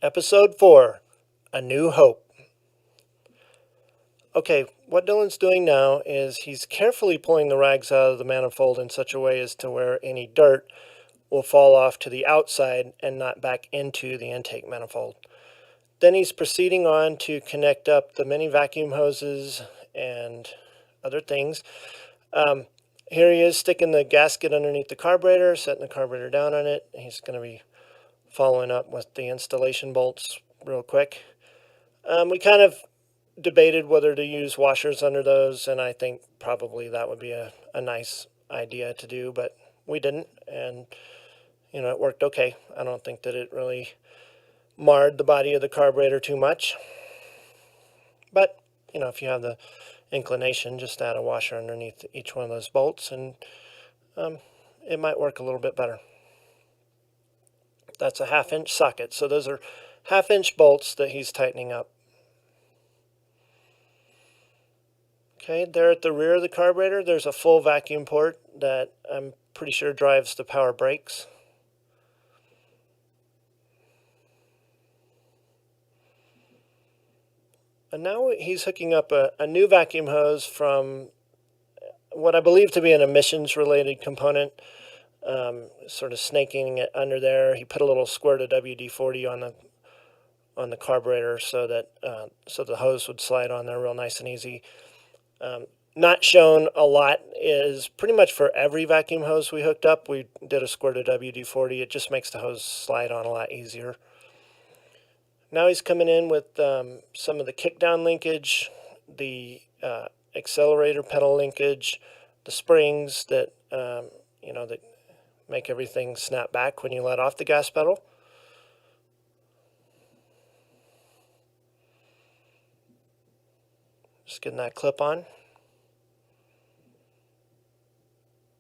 Episode 4, A New Hope. Okay, what Dylan's doing now is he's carefully pulling the rags out of the manifold in such a way as to where any dirt will fall off to the outside and not back into the intake manifold. Then he's proceeding on to connect up the many vacuum hoses and other things. Here he is sticking the gasket underneath the carburetor, setting the carburetor down on it. He's going to be following up with the installation bolts real quick. We kind of debated whether to use washers under those, and I think probably that would be a nice idea to do, but we didn't, and it worked okay. I don't think that it really marred the body of the carburetor too much, but if you have the inclination, just add a washer underneath each one of those bolts, and it might work a little bit better. That's a 1/2-inch socket, so those are 1/2-inch bolts that he's tightening up. Okay, there at the rear of the carburetor, there's a full vacuum port that I'm pretty sure drives the power brakes. And now he's hooking up a new vacuum hose from what I believe to be an emissions-related component, sort of snaking it under there. He put a little squirt of WD-40 on the carburetor so that so the hose would slide on there real nice and easy. Not shown a lot is pretty much for every vacuum hose we hooked up, we did a squirt of WD-40. It just makes the hose slide on a lot easier. Now he's coming in with some of the kickdown linkage, the accelerator pedal linkage, the springs that that make everything snap back when you let off the gas pedal. Just getting that clip on.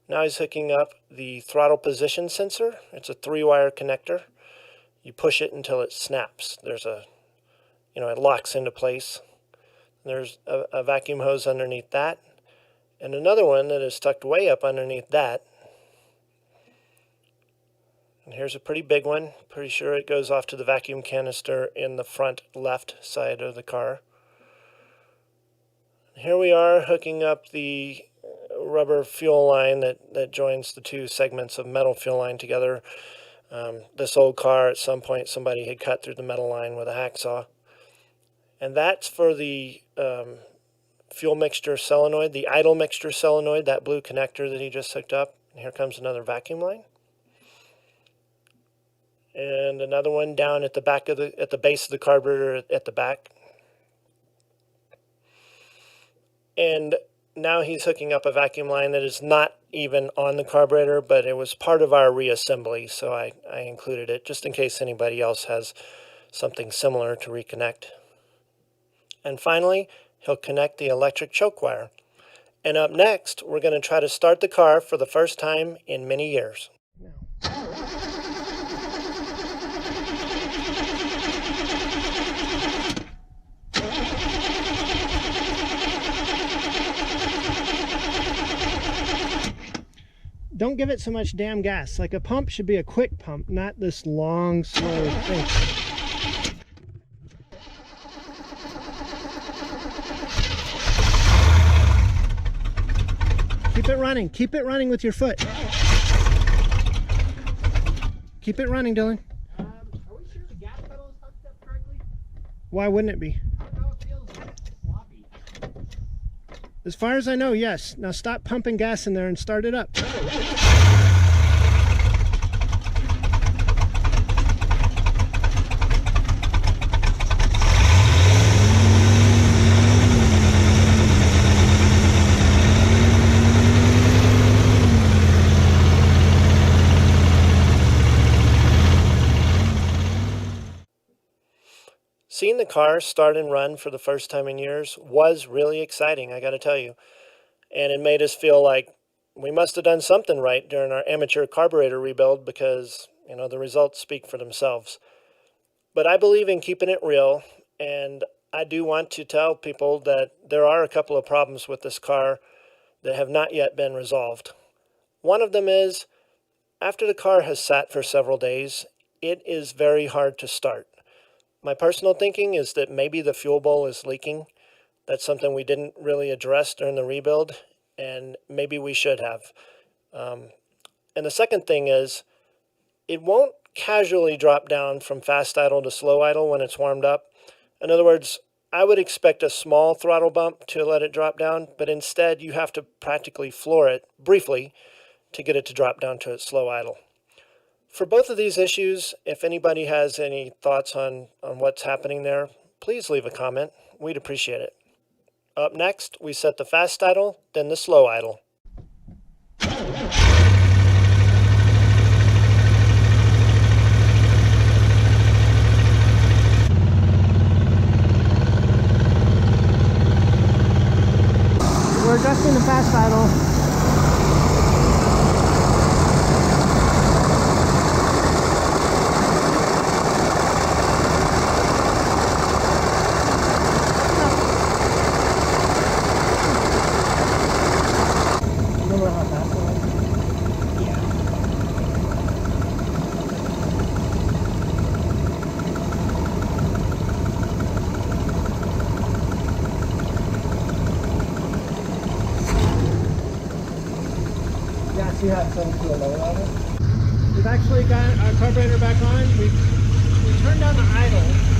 Now he's hooking up the throttle position sensor. It's a 3-wire connector. You push it until it snaps. There's it locks into place. There's a vacuum hose underneath that, and another one that is tucked way up underneath that. And here's a pretty big one. Pretty sure it goes off to the vacuum canister in the front left side of the car. Here we are hooking up the rubber fuel line that joins the two segments of metal fuel line together. This old car, at some point, somebody had cut through the metal line with a hacksaw. And that's for the fuel mixture solenoid, the idle mixture solenoid, that blue connector that he just hooked up. And here comes another vacuum line. And another one down at the back of at the base of the carburetor at the back. And now he's hooking up a vacuum line that is not even on the carburetor, but it was part of our reassembly, so I included it just in case anybody else has something similar to reconnect. And finally, he'll connect the electric choke wire. And up next, we're going to try to start the car for the first time in many years. Don't give it so much damn gas. Like a pump should be a quick pump, not this long, slow thing. Keep it running. Keep it running with your foot. Keep it running, Dylan. Are we sure the gas pedal is hooked up correctly? Why wouldn't it be? I don't know, it feels sloppy. As far as I know, yes. Now stop pumping gas in there and start it up. Seeing the car start and run for the first time in years was really exciting, I got to tell you. And it made us feel like we must have done something right during our amateur carburetor rebuild because, the results speak for themselves. But I believe in keeping it real, and I do want to tell people that there are a couple of problems with this car that have not yet been resolved. One of them is, after the car has sat for several days, it is very hard to start. My personal thinking is that maybe the fuel bowl is leaking. That's something we didn't really address during the rebuild, and maybe we should have. And the second thing is, it won't casually drop down from fast idle to slow idle when it's warmed up. In other words, I would expect a small throttle bump to let it drop down, but instead you have to practically floor it briefly to get it to drop down to its slow idle. For both of these issues, if anybody has any thoughts on what's happening there, please leave a comment. We'd appreciate it. Up next, we set the fast idle, then the slow idle. We're adjusting the fast idle. Remember how fast it was? Yeah, see how it turns to a lower level? We've actually got our carburetor back on. We turned down the idle.